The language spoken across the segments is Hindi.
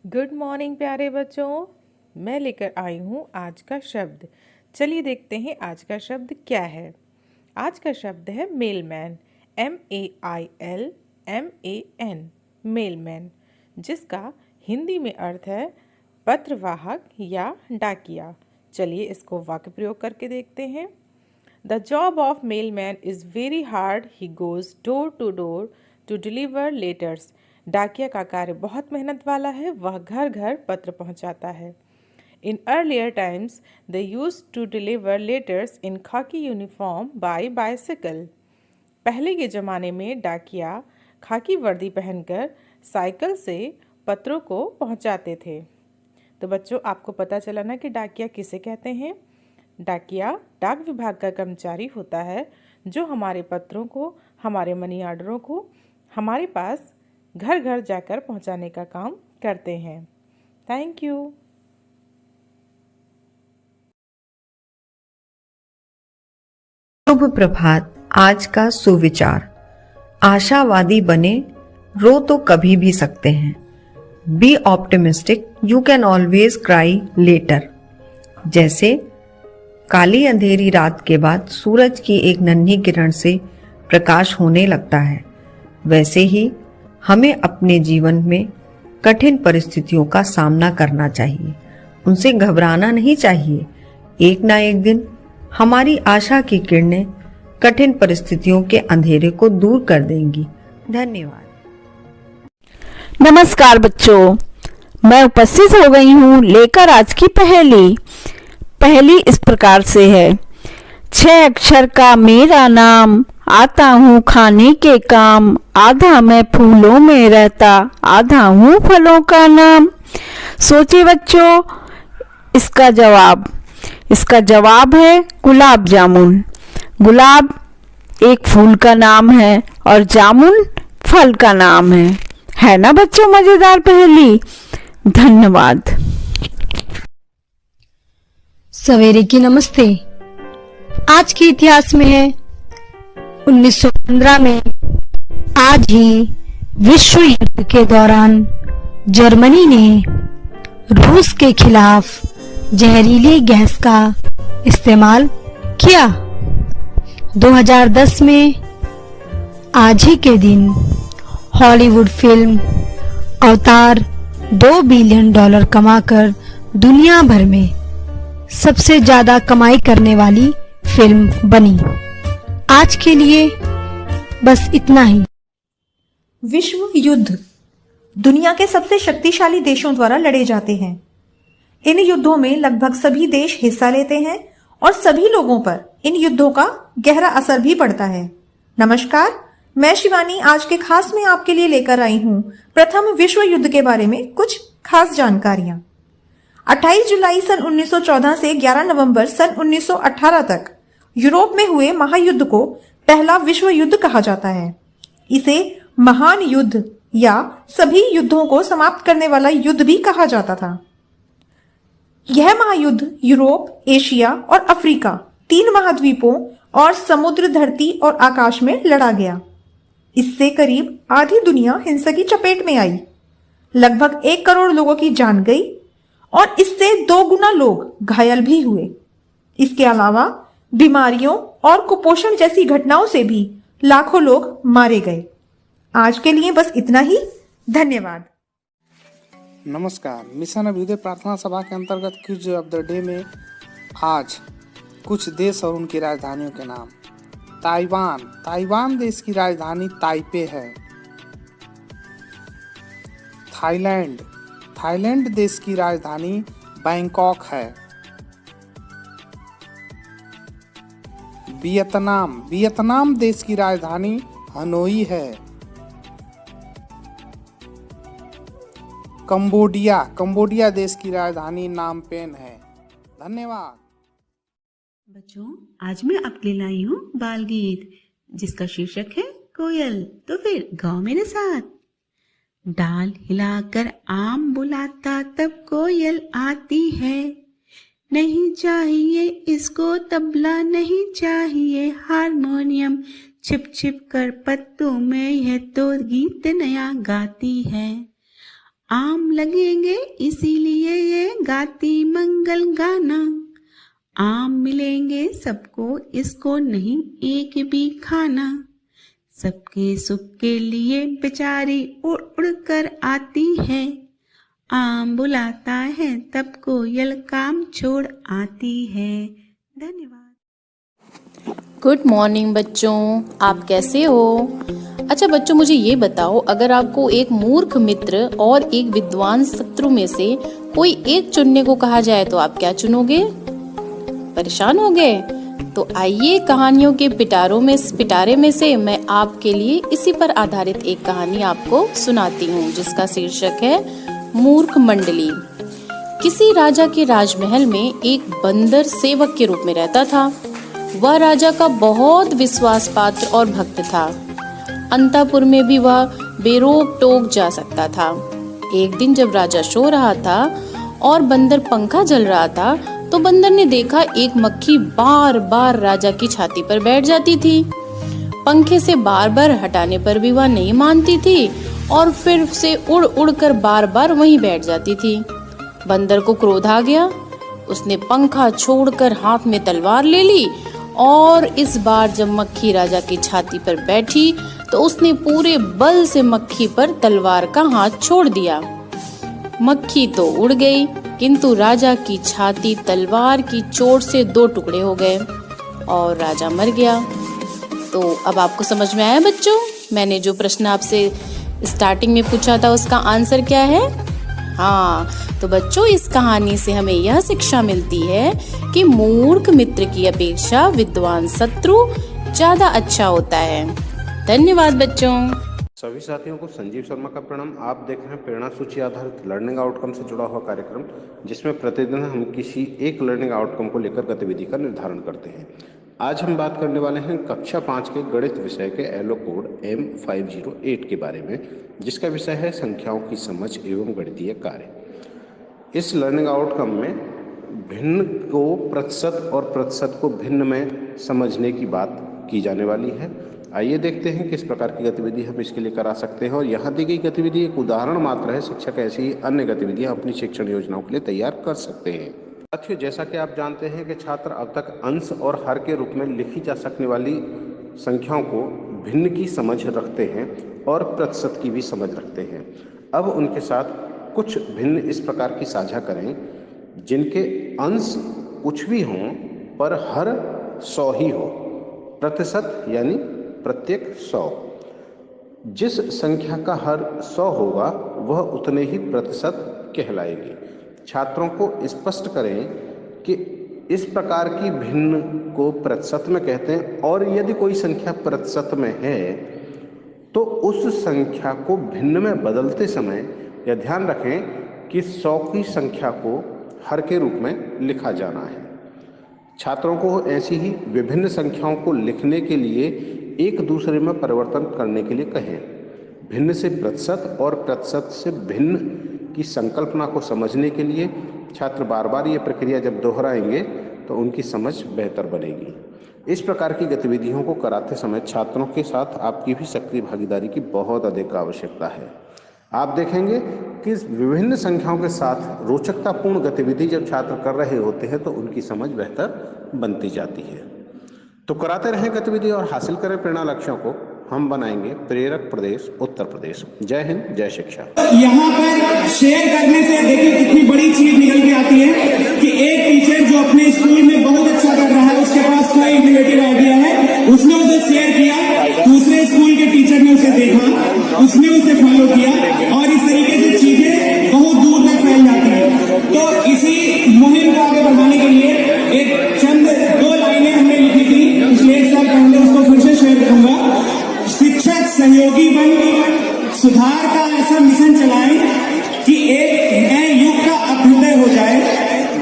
गुड मॉर्निंग प्यारे बच्चों। मैं लेकर आई हूँ आज का शब्द। चलिए देखते हैं आज का शब्द क्या है। आज का शब्द है मेलमैन। MAILMAN, मेलमैन, जिसका हिंदी में अर्थ है पत्रवाहक या डाकिया। चलिए इसको वाक्य प्रयोग करके देखते हैं। The job of mailman is very hard. He goes door to deliver letters. डाकिया का कार्य बहुत मेहनत वाला है, वह घर घर पत्र पहुंचाता है। In earlier times they use to deliver letters in khaki uniform bye bicycle. पहले के ज़माने में डाकिया खाकी वर्दी पहनकर साइकिल से पत्रों को पहुंचाते थे। तो बच्चों, आपको पता चला ना कि डाकिया किसे कहते हैं। डाकिया डाक विभाग का कर्मचारी होता है जो हमारे पत्रों को, हमारे मनी ऑर्डरों को हमारे पास घर घर जाकर पहुंचाने का काम करते हैं। Thank you. शुभ प्रभात। आज का सुविचार, आशावादी बने, रो तो कभी भी सकते हैं। Be optimistic, you can always cry later. जैसे काली अंधेरी रात के बाद सूरज की एक नन्ही किरण से प्रकाश होने लगता है, वैसे ही हमें अपने जीवन में कठिन परिस्थितियों का सामना करना चाहिए। उनसे घबराना नहीं चाहिए। एक ना एक दिन हमारी आशा की किरणें कठिन परिस्थितियों के अंधेरे को दूर कर देंगी। धन्यवाद। नमस्कार बच्चों, मैं उपस्थित हो गई हूँ लेकर आज की पहली इस प्रकार से है। 6 अक्षर का मेरा नाम, आता हूँ खाने के काम, आधा मैं फूलों में रहता, आधा हूँ फलों का नाम। सोचिए बच्चों इसका जवाब है गुलाब जामुन। गुलाब एक फूल का नाम है और जामुन फल का नाम है ना बच्चों? मजेदार पहेली। धन्यवाद। सवेरे की नमस्ते। आज के इतिहास में है 1915 में आज ही विश्व युद्ध के दौरान जर्मनी ने रूस के खिलाफ जहरीली गैस का इस्तेमाल किया। 2010 में आज ही के दिन हॉलीवुड फिल्म अवतार $2 बिलियन कमाकर दुनिया भर में सबसे ज्यादा कमाई करने वाली फिल्म बनी। आज के लिए बस इतना ही। विश्व युद्ध दुनिया के सबसे शक्तिशाली देशों द्वारा लड़े जाते हैं। इन युद्धों में लगभग सभी देश हिस्सा लेते हैं और सभी लोगों पर इन युद्धों का गहरा असर भी पड़ता है। नमस्कार, मैं शिवानी आज के खास में आपके लिए लेकर आई हूँ प्रथम विश्व युद्ध के बारे में कुछ खास जानकारियां। 28 जुलाई सन 1914 से 11 नवंबर सन 1918 तक यूरोप में हुए महायुद्ध को पहला विश्व युद्ध कहा जाता है। इसे महान युद्ध या सभी युद्धों को समाप्त करने वाला युद्ध भी कहा जाता था। यह महायुद्ध यूरोप, एशिया और अफ्रीका 3 महाद्वीपों और समुद्र, धरती और आकाश में लड़ा गया। इससे करीब आधी दुनिया हिंसा की चपेट में आई। लगभग 1 करोड़ लोगों की जान गई और इससे 2 गुना लोग घायल भी हुए। इसके अलावा बीमारियों और कुपोषण जैसी घटनाओं से भी लाखों लोग मारे गए। आज के लिए बस इतना ही। धन्यवाद। नमस्कार, मिशन अभ्युदय प्रार्थना सभा के अंतर्गत क्विज ऑफ द डे में आज कुछ देश और उनकी राजधानियों के नाम। ताइवान देश की राजधानी ताइपे है। थाईलैंड देश की राजधानी बैंकॉक है। वियतनाम देश की राजधानी हनोई है। कंबोडिया देश की राजधानी नामपेन है। धन्यवाद। बच्चों, आज मैं आपके लिए लाई हूँ बाल गीत जिसका शीर्षक है कोयल। तो फिर गाओ मेरे साथ। डाल हिलाकर आम बुलाता तब कोयल आती है, नहीं चाहिए इसको तबला, नहीं चाहिए हारमोनियम, छिप छिप कर पत्तों में यह तो गीत नया गाती है। आम लगेंगे इसीलिए ये गाती मंगल गाना। आम मिलेंगे सबको, इसको नहीं एक भी खाना। सबके सुख के लिए बेचारी उड़ उड़ कर आती है। आम बुलाता है तब कोयल काम छोड़ आती है। धन्यवाद। गुड मॉर्निंग बच्चों, आप कैसे हो? अच्छा बच्चों, मुझे ये बताओ, अगर आपको एक मूर्ख मित्र और एक विद्वान शत्रु में से कोई एक चुनने को कहा जाए तो आप क्या चुनोगे? परेशान हो गए? तो आइए कहानियों के पिटारे में से मैं आपके लिए इसी पर आधारित एक कहानी आपको सुनाती हूँ, जिसका शीर्षक है मूर्ख मंडली। किसी राजा के राजमहल में एक बंदर सेवक के रूप में रहता था। वह राजा का बहुत विश्वास पात्र और भक्त था। अंतःपुर में भी वह बेरोक टोक जा सकता था। एक दिन जब राजा सो रहा था और बंदर पंखा जल रहा था, तो बंदर ने देखा एक मक्खी बार बार राजा की छाती पर बैठ जाती थी। पंखे से बार बार हटाने पर भी वह नहीं मानती थी और फिर से उड़ उड़ कर बार बार वहीं बैठ जाती थी। बंदर को क्रोध आ गया। उसने पंखा छोड़कर हाथ में तलवार ले ली और इस बार जब मक्खी राजा की छाती पर बैठी तो उसने पूरे बल से मक्खी पर तलवार का हाथ छोड़ दिया। मक्खी तो उड़ गई, किंतु राजा की छाती तलवार की चोट से 2 टुकड़े हो गए और राजा मर गया। तो अब आपको समझ में आया बच्चों, मैंने जो प्रश्न आपसे स्टार्टिंग में पूछा था उसका आंसर क्या है? हाँ, तो बच्चों इस कहानी से हमें यह शिक्षा मिलती है कि मूर्ख मित्र की अपेक्षा विद्वान शत्रु ज्यादा अच्छा होता है। धन्यवाद बच्चों। सभी साथियों को संजीव शर्मा का प्रणाम। आप देख रहे हैं प्रेरणा सूची आधारित लर्निंग आउटकम से जुड़ा हुआ कार्यक्रम, जिसमें प्रतिदिन हम किसी एक लर्निंग आउटकम को लेकर गतिविधि का निर्धारण करते हैं। आज हम बात करने वाले हैं कक्षा 5 के गणित विषय के एलो कोड M508 के बारे में, जिसका विषय है संख्याओं की समझ एवं गणितीय कार्य। इस लर्निंग आउटकम में भिन्न को प्रतिशत और प्रतिशत को भिन्न में समझने की बात की जाने वाली है। आइए देखते हैं किस प्रकार की गतिविधि हम इसके लिए करा सकते हैं। और यहाँ दी गई गतिविधि एक उदाहरण मात्र है। शिक्षक ऐसी ही अन्य गतिविधियाँ अपनी शिक्षण योजनाओं के लिए तैयार कर सकते हैं। साथियों, जैसा कि आप जानते हैं कि छात्र अब तक अंश और हर के रूप में लिखी जा सकने वाली संख्याओं को भिन्न की समझ रखते हैं और प्रतिशत की भी समझ रखते हैं। अब उनके साथ कुछ भिन्न इस प्रकार की साझा करें जिनके अंश कुछ भी हों पर हर 100 ही हो। प्रतिशत यानी प्रत्येक 100। जिस संख्या का हर 100 होगा वह उतने ही प्रतिशत कहलाएगी। छात्रों को स्पष्ट करें कि इस प्रकार की भिन्न को प्रतिशत में कहते हैं, और यदि कोई संख्या प्रतिशत में है तो उस संख्या को भिन्न में बदलते समय यह ध्यान रखें कि 100 की संख्या को हर के रूप में लिखा जाना है। छात्रों को ऐसी ही विभिन्न संख्याओं को लिखने के लिए एक दूसरे में परिवर्तन करने के लिए कहें। भिन्न से प्रतिशत और प्रतिशत से भिन्न की संकल्पना को समझने के लिए छात्र बार बार ये प्रक्रिया जब दोहराएंगे तो उनकी समझ बेहतर बनेगी। इस प्रकार की गतिविधियों को कराते समय छात्रों के साथ आपकी भी सक्रिय भागीदारी की बहुत अधिक आवश्यकता है। आप देखेंगे कि विभिन्न संख्याओं के साथ रोचकतापूर्ण गतिविधि जब छात्र कर रहे होते हैं तो उनकी समझ बेहतर बनती जाती है। तो कराते रहें गतिविधि और हासिल करें प्रेरणा लक्ष्यों को। हम बनाएंगे प्रेरक प्रदेश उत्तर प्रदेश। जय हिंद, जय शिक्षा। यहाँ पर शेयर करने से देखिए कितनी बड़ी चीज निकल के आती है कि एक टीचर जो अपने स्कूल में बहुत अच्छा कर रहा है, उसके पास कोई इनोवेटिव आइडिया है, उसने उसे शेयर किया, दूसरे स्कूल के टीचर ने उसे देखा, उसने उसे फॉलो किया और इस तरीके से चीजें बहुत दूर तक फैल जाती है। तो इसी मुहिम को आगे बढ़ाने के लिए एक चंद 2 लाइनें हमने लिखी थी पिछले 1 साल पहले, उसको फिर से शेयर करूंगा। शिक्षक सहयोगी बन सुधार का ऐसा मिशन चलाएं कि एक नए युग का अभ्युदय हो जाए,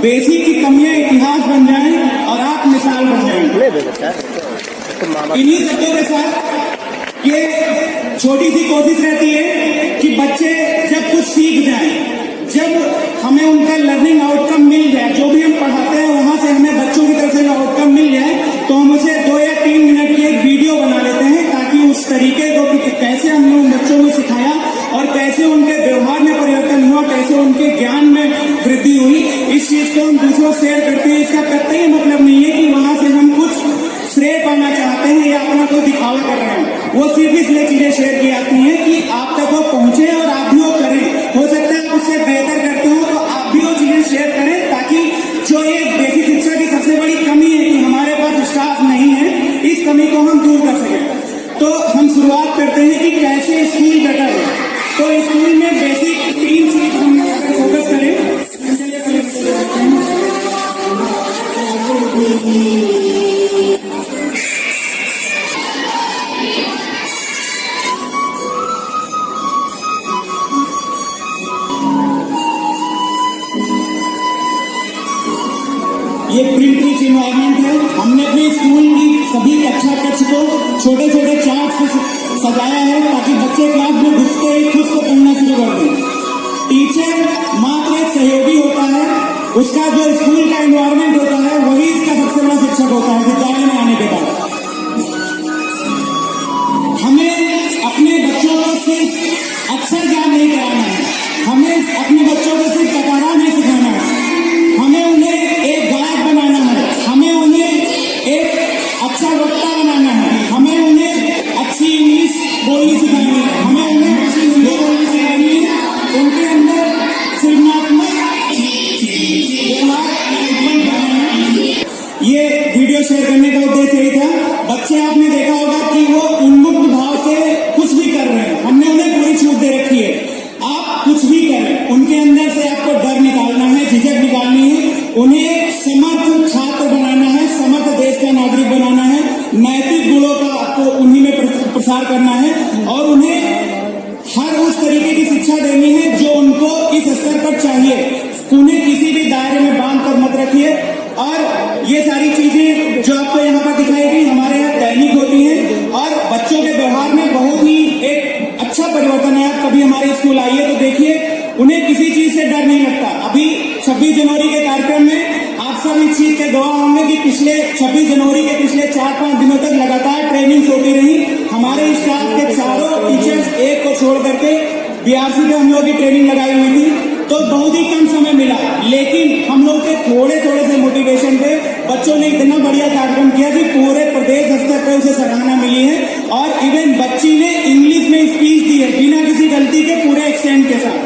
बेसिक की कमियां इतिहास बन जाएं और आप मिसाल बन जाएं। इन्हीं शब्दों के साथ ये छोटी सी कोशिश रहती है कि बच्चे जब कुछ सीख जाएं, जब हमें उनका लर्निंग आउटकम मिल जाए, जो भी हम पढ़ाते हैं वहां से हमें बच्चों की तरफ से आउटकम मिल जाए, तो हम उसे 2 या 3 मिनट की एक वीडियो बना लेते हैं, ताकि उस तरीके को कि कैसे हमने उन बच्चों को सिखाया और कैसे उनके व्यवहार में परिवर्तन हम दूसरों से शेयर करते हैं, इसका कतई मतलब नहीं है कि वहां से हम कुछ श्रेय पाना चाहते हैं या अपना कोई दिखावा कर रहे हैं। वो सिर्फ इसलिए चीजें शेयर की जाती हैं कि आप तक वो पहुंचे और आप भी वो करें। हो सकता है आप उससे बेहतर करते हो तो आप भी वो चीजें शेयर करें, ताकि जो ये बेसिक शिक्षा की सबसे बड़ी कमी है कि हमारे पास स्टाफ नहीं है, इस कमी को हम दूर कर सकें। तो हम शुरुआत करते हैं कि कैसे स्कूल बेटर है। तो स्कूल में बेसिक 3 चीज हम फोकस करें। ये प्रिंट रिच इन्वायरमेंट है। हमने अपने स्कूल की सभी कक्षा कक्ष को छोटे छोटे चार्ट से सजाया है ताकि बच्चे क्लास में घुसते ही खुद को पढ़ना शुरू कर दें। टीचर मात्र एक सहयोगी होता है, उसका जो स्कूल का इन्वायरमेंट होता है वही इसका सबसे बड़ा शिक्षक होता है विद्यालय में आने के बाद। हमें अपने बच्चों को सिर्फ अक्षर ज्ञान नहीं कराना है, हमें अपने बच्चों को सिर्फ टकरा नहीं सिखाना है, हमें उन्हें एक गायक बनाना है, हमें उन्हें एक अच्छा वक्ता बनाना है, हमें उन्हें अच्छी इंग्लिश बोलनी सिखानी है, हमें उन्हें अच्छी हिंदी बोलनी सिखानी है। उनके अंदर सृजनात्मक ये वीडियो शेयर करने का उद्देश्य यही था। बच्चे आपने देखा होगा कि वो उन्मुक्त भाव से कुछ भी कर रहे हैं, हमने उन्हें पूरी छूट दे रखी है। आप कुछ भी करें, उनके अंदर से आपको डर निकालना है, झिझक निकालनी है, उन्हें समर्थ छात्र बनाना है, समर्थ देश का नागरिक बनाना है, नैतिक गुणों का आपको उन्हीं में प्रसार करना है और उन्हें हर उस तरीके की शिक्षा देनी है जो उनको इस स्तर पर चाहिए। उन्हें किसी भी दायरे में बांध कर मत रखिए। और ये सारी चीजें जो आपको यहाँ पर दिखाई गई हमारे यहाँ दैनिक होती हैं और बच्चों के व्यवहार में बहुत ही एक अच्छा परिवर्तन है। आप कभी हमारे स्कूल आइए तो देखिए उन्हें किसी चीज से डर नहीं लगता। अभी 26 जनवरी के कार्यक्रम में आप सब इस चीज के गवाह होंगे कि पिछले 26 जनवरी के पिछले 4-5 दिनों तक लगातार ट्रेनिंग होती रही। हमारे स्टाफ के चारों टीचर्स एक को छोड़ करके BRC पे हम लोग की ट्रेनिंग लगाई हुई थी, तो बहुत ही कम समय मिला, लेकिन हम लोग के थोड़े से मोटिवेशन पे बच्चों ने इतना बढ़िया कार्यक्रम किया कि पूरे प्रदेश स्तर पे उसे सराहना मिली है और इवन बच्ची ने इंग्लिश में स्पीच दी है बिना किसी गलती के पूरे एक्सेंट के साथ।